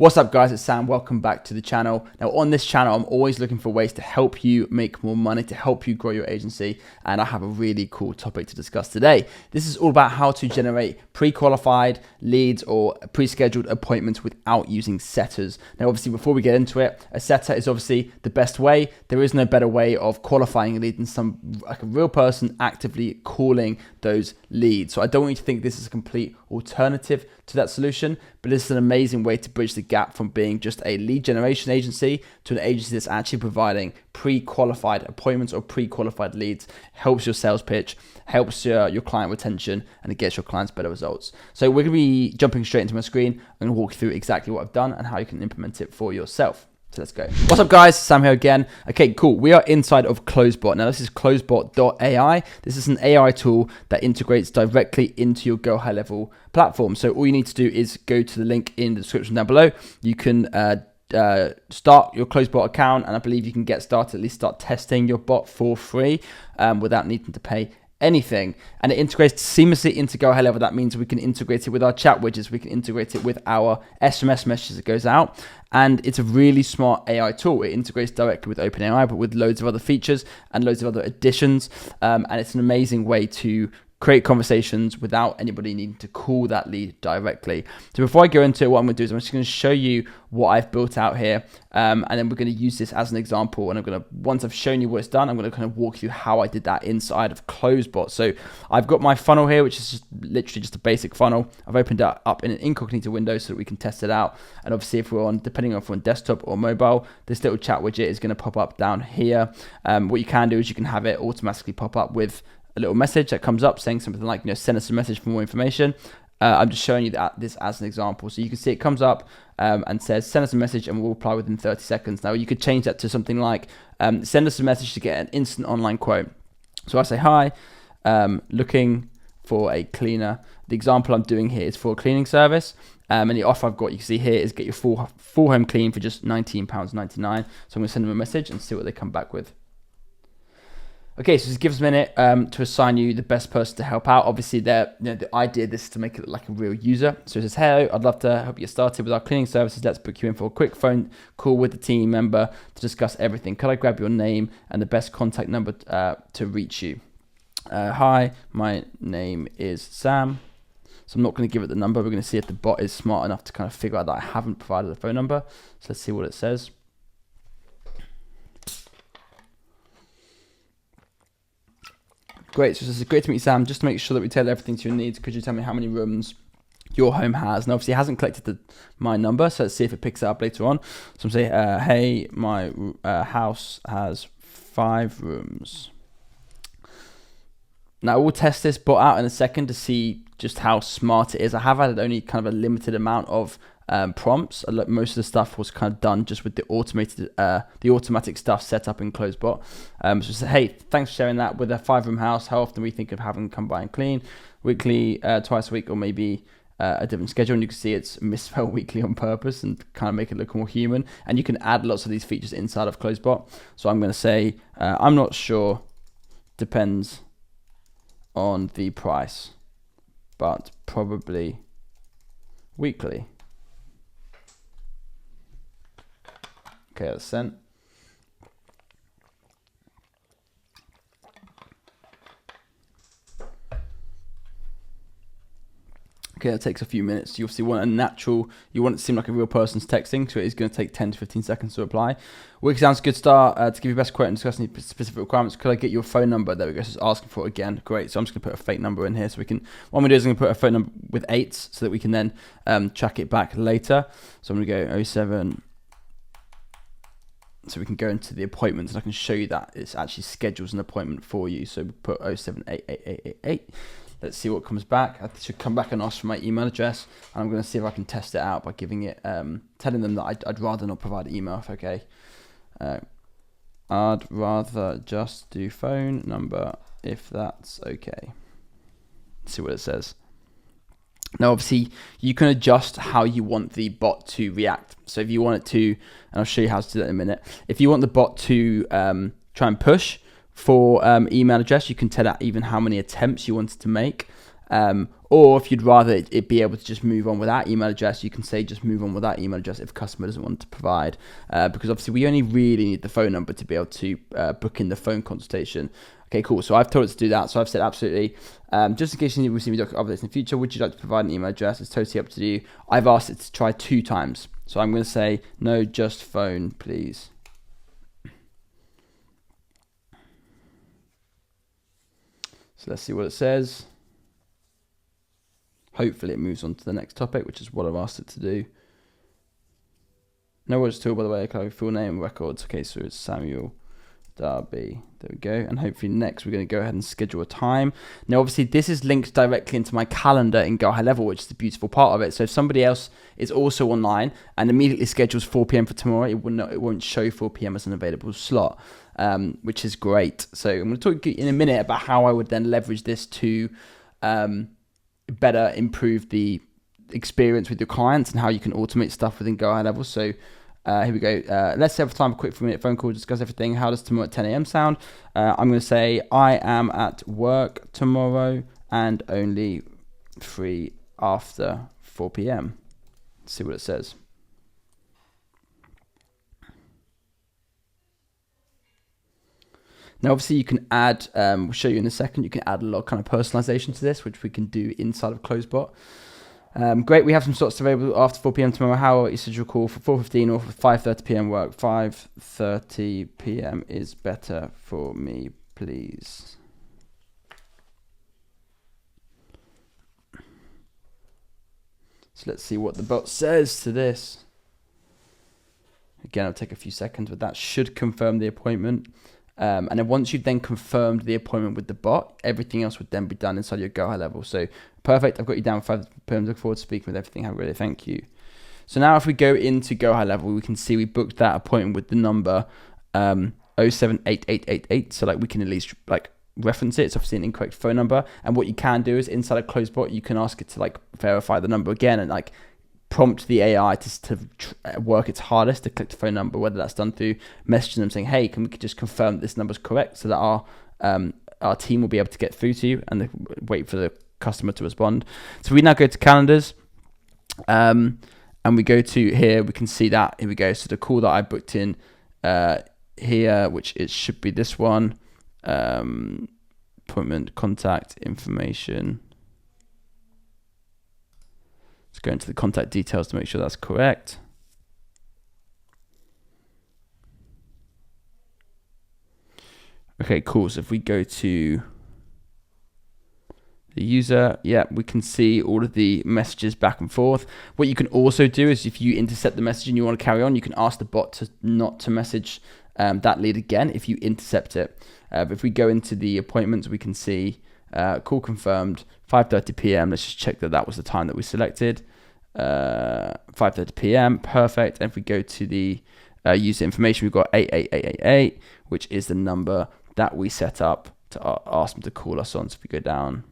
What's up guys, it's Sam, welcome back to the channel. Now on this channel, I'm always looking for ways to help you make more money, to help you grow your agency, and I have a really cool topic to discuss today. This is all about how to generate pre-qualified leads or pre-scheduled appointments without using setters. Now obviously before we get into it, a setter is obviously the best way. There is no better way of qualifying a lead than a real person actively calling those leads. So I don't want you to think this is a complete alternative to that solution, but it's an amazing way to bridge the gap from being just a lead generation agency to an agency that's actually providing pre-qualified appointments or pre-qualified leads. Helps your sales pitch, helps your client retention, and it gets your clients better results. So we're going to be jumping straight into my screen. I'm going to walk you through exactly what I've done and how you can implement it for yourself. So let's go. What's up guys, Sam here again. Okay, cool. We are inside of closebot. Now this is closebot.ai. This is an AI tool that integrates directly into your Go High Level platform. So all you need to do is go to the link in the description down below. You can start your closebot account, and I believe you can get started, at least start testing your bot for free without needing to pay anything, and it integrates seamlessly into Go High Level. That means we can integrate it with our chat widgets, we can integrate it with our SMS messages that goes out, and it's a really smart AI tool. It integrates directly with OpenAI, but with loads of other features and loads of other additions, and it's an amazing way to create conversations without anybody needing to call that lead directly. So before I go into it, what I'm going to do is I'm just going to show you what I've built out here, and then we're going to use this as an example. And I'm going to, once I've shown you what it's done, I'm going to kind of walk you through how I did that inside of closebot. So I've got my funnel here, which is just literally just a basic funnel. I've opened it up in an incognito window so that we can test it out. And obviously, if we're on, depending on if we're on desktop or mobile, this little chat widget is going to pop up down here. What you can do is you can have it automatically pop up with a little message that comes up saying something like, send us a message for more information. I'm just showing you this as an example. So you can see it comes up and says, send us a message and we'll reply within 30 seconds. Now you could change that to something like, send us a message to get an instant online quote. So I say, hi, looking for a cleaner. The example I'm doing here is for a cleaning service. And the offer I've got, you can see here, is get your full home clean for just £19.99. So I'm going to send them a message and see what they come back with. Okay, so this gives a minute to assign you the best person to help out. Obviously, the idea of this is to make it look like a real user. So it says, hello, I'd love to help you get started with our cleaning services. Let's book you in for a quick phone call with the team member to discuss everything. Could I grab your name and the best contact number to reach you? Hi, my name is Sam. So I'm not going to give it the number. We're going to see if the bot is smart enough to kind of figure out that I haven't provided a phone number. So let's see what it says. Great, so this is great to meet you, Sam. Just to make sure that we tailor everything to your needs, could you tell me how many rooms your home has? And obviously it hasn't collected my number, so let's see if it picks it up later on. So I'm saying, hey, my house has 5 rooms. Now we'll test this bot out in a second to see just how smart it is. I have added only kind of a limited amount of prompts. Most of the stuff was kind of done just with the automatic stuff set up in closebot. So say, hey, thanks for sharing that. With a 5-room house, how often we think of having come by and clean? Weekly, twice a week, or maybe a different schedule. And you can see it's misspelled weekly on purpose and kind of make it look more human. And you can add lots of these features inside of closebot. So I'm going to say, I'm not sure, depends on the price, but probably weekly. Okay, that's sent. Okay, that takes a few minutes. You obviously want you want it to seem like a real person's texting, so it is going to take 10 to 15 seconds to reply. Work sounds good start. To give you the best quote and discuss any specific requirements, could I get your phone number? There we go, so it's asking for it again. Great, so I'm just going to put a fake number in here so we can, what I'm going to do is I'm going to put a phone number with 8s so that we can then track it back later. So I'm going to go 07, so we can go into the appointments and I can show you that it actually schedules an appointment for you. So we put 07888888. Let's see what comes back. I should come back and ask for my email address. And I'm going to see if I can test it out by giving it, telling them that I'd rather not provide email, if okay. I'd rather just do phone number, if that's okay. Let's see what it says. Now, obviously, you can adjust how you want the bot to react. So if you want it to, and I'll show you how to do that in a minute. If you want the bot to try and push for email address, you can tell it even how many attempts you wanted to make. Or if you'd rather it be able to just move on with that email address, you can say just move on with that email address if a customer doesn't want to provide, because obviously we only really need the phone number to be able to book in the phone consultation. Okay, cool. So I've told it to do that. So I've said absolutely. Just in case you need to receive updates in the future, would you like to provide an email address? It's totally up to you. I've asked it to try 2 times. So I'm going to say, no, just phone, please. So let's see what it says. Hopefully it moves on to the next topic, which is what I've asked it to do. No words tool, by the way. Okay, full name, records. Okay, so it's Samuel Darby. There we go. And hopefully next we're going to go ahead and schedule a time. Now, obviously, this is linked directly into my calendar in Go High Level, which is the beautiful part of it. So if somebody else is also online and immediately schedules 4 p.m. for tomorrow, it won't show 4 p.m. as an available slot, which is great. So I'm going to talk in a minute about how I would then leverage this to better improve the experience with your clients and how you can automate stuff within Go High Level. So here we go. Let's have time for a quick 4-minute phone call, discuss everything. How does tomorrow at 10 a.m. sound? I'm going to say I am at work tomorrow and only free after 4 p.m. Let's see what it says. Now, obviously, you can add, we'll show you in a second, you can add a lot of kind of personalization to this, which we can do inside of closebot. Great, we have some slots available after 4 p.m. tomorrow. How is your call for 4:15 or for 5:30 p.m. work? 5:30 p.m. is better for me, please. So let's see what the bot says to this. Again, it'll take a few seconds, but that should confirm the appointment. And then once you've then confirmed the appointment with the bot, everything else would then be done inside your Go High Level. So perfect. I've got you down 5 p.m. Look forward to speaking with everything. Have really thank you. So now if we go into Go High Level, we can see we booked that appointment with the number 078888. So like we can at least like reference it. It's obviously an incorrect phone number. And what you can do is inside a closebot, you can ask it to like verify the number again and like prompt the AI to work its hardest to click the phone number, whether that's done through messaging them saying, hey, can we just confirm that this number's correct, so that our team will be able to get through to you and wait for the customer to respond. So we now go to calendars, and we go to here, we can see that, here we go. So the call that I booked in here, which it should be this one, appointment, contact information. Let's go into the contact details to make sure that's correct. Okay, cool. So if we go to the user, yeah, we can see all of the messages back and forth. What you can also do is if you intercept the message and you want to carry on, you can ask the bot to not to message that lead again if you intercept it. But if we go into the appointments, we can see call confirmed, 5:30 p.m. Let's just check that that was the time that we selected. 5:30 p.m. Perfect. And if we go to the user information, we've got 88888, which is the number that we set up to ask them to call us on. So if we go down,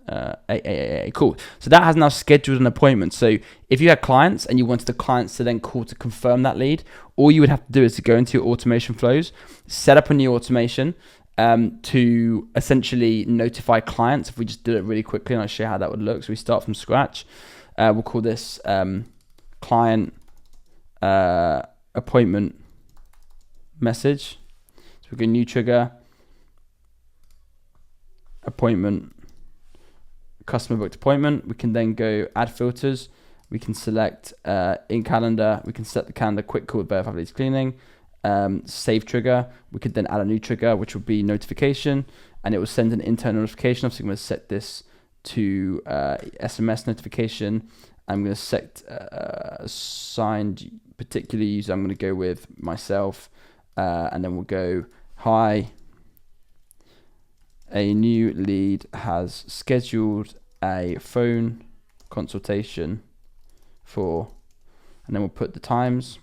88888, cool. So that has now scheduled an appointment. So if you had clients and you wanted the clients to then call to confirm that lead, all you would have to do is to go into your automation flows, set up a new automation to essentially notify clients. If we just do it really quickly, and I'll show you how that would look. So we start from scratch. We'll call this client appointment message. So we go new trigger, appointment, customer booked appointment. We can then go add filters. We can select in calendar. We can set the calendar quick call with verify leads cleaning. Save trigger. We could then add a new trigger, which will be notification, and it will send an internal notification. Obviously, I'm going to set this to SMS notification. I'm going to set signed particular user. I'm going to go with myself, and then we'll go, hi, a new lead has scheduled a phone consultation for, and then we'll put the times,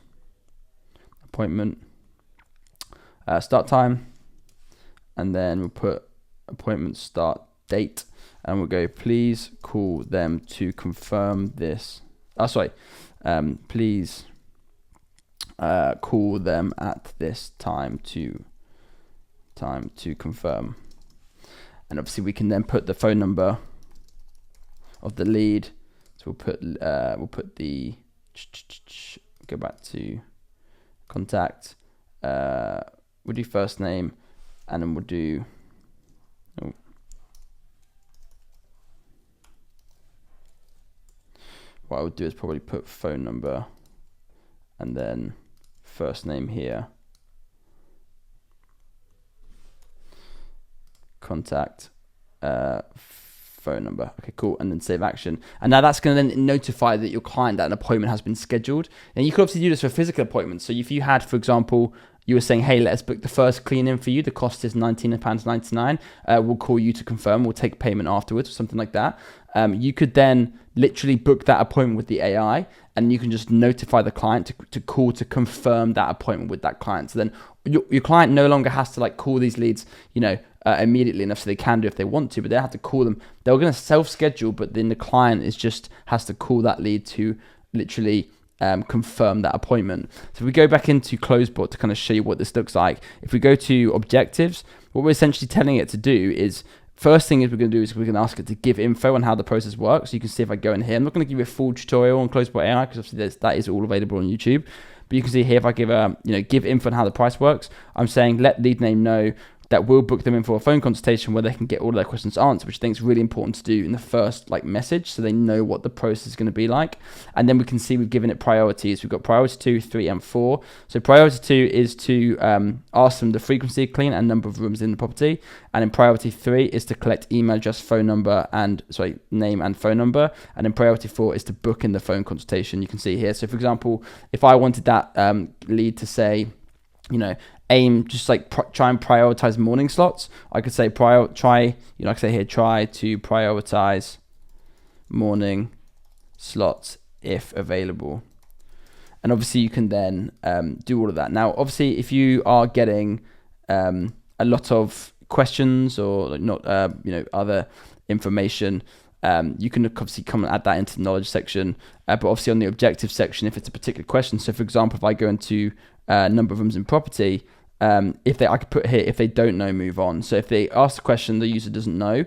appointment, start time, and then we'll put appointment start date, and we'll go, please call them to confirm this. Please call them at this time to confirm. And obviously we can then put the phone number of the lead. So we'll put the, go back to contact. We'll do first name, and then we'll do, what I would do is probably put phone number and then first name here, contact, phone number. Okay, cool. And then save action. And now that's going to then notify that your client that an appointment has been scheduled. And you could obviously do this for physical appointments. So if you had, for example, you were saying, hey, let's book the first clean-in for you. The cost is £19.99. We'll call you to confirm. We'll take payment afterwards or something like that. You could then literally book that appointment with the AI, and you can just notify the client to call to confirm that appointment with that client. So then your client no longer has to like call these leads, immediately enough, so they can do if they want to, but they have to call them. They're going to self-schedule, but then the client has to call that lead to literally confirm that appointment. So if we go back into closebot to kind of show you what this looks like, if we go to objectives, what we're essentially telling it to do is, first thing is we're going to do is we're going to ask it to give info on how the process works. So you can see if I go in here, I'm not going to give you a full tutorial on closebot AI because obviously that is all available on YouTube. But you can see here, if I give give info on how the price works, I'm saying let lead name know that we'll book them in for a phone consultation where they can get all of their questions answered, which I think is really important to do in the first message, so they know what the process is going to be like. And then we can see we've given it priorities. We've got priority 2, 3, and 4. So priority 2 is to ask them the frequency of clean and number of rooms in the property. And then priority 3 is to collect email address, name and phone number. And then priority 4 is to book in the phone consultation. You can see here. So for example, if I wanted that lead to say, aim just try and prioritize morning slots, I could say I could say here, try to prioritize morning slots if available. And obviously you can then do all of that. Now obviously if you are getting a lot of questions or other information, you can obviously come and add that into the knowledge section, but obviously on the objective section, if it's a particular question, so for example, if I go into number of rooms in property, I could put here, if they don't know, move on. So if they ask the question the user doesn't know,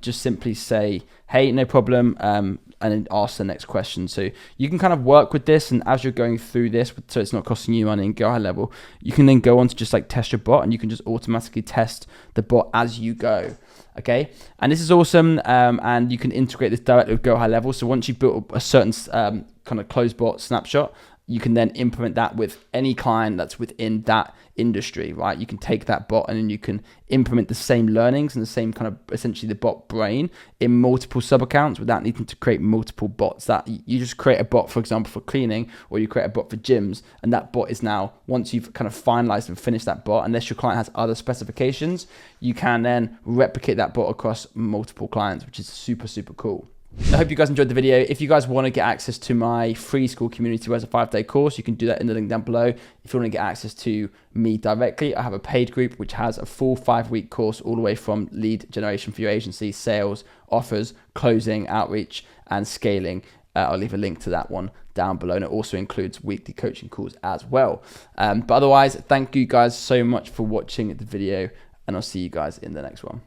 just simply say, hey, no problem, and then ask the next question. So you can kind of work with this, and as you're going through this, so it's not costing you money and go high level, you can then go on to just test your bot, and you can just automatically test the bot as you go. Okay, and this is awesome, and you can integrate this directly with Go High Level. So once you've built a certain kind of closebot snapshot, you can then implement that with any client that's within that industry, right? You can take that bot and then you can implement the same learnings and the same kind of essentially the bot brain in multiple sub accounts without needing to create multiple bots. That you just create a bot, for example, for cleaning, or you create a bot for gyms, and that bot is now, once you've kind of finalized and finished that bot, unless your client has other specifications, you can then replicate that bot across multiple clients, which is super, super cool. I hope you guys enjoyed the video. If you guys want to get access to my free school community where it's a 5-day course, you can do that in the link down below. If you want to get access to me directly, I have a paid group which has a full 5-week course all the way from lead generation for your agency, sales, offers, closing, outreach, and scaling. I'll leave a link to that one down below, and it also includes weekly coaching calls as well. But otherwise, thank you guys so much for watching the video, and I'll see you guys in the next one.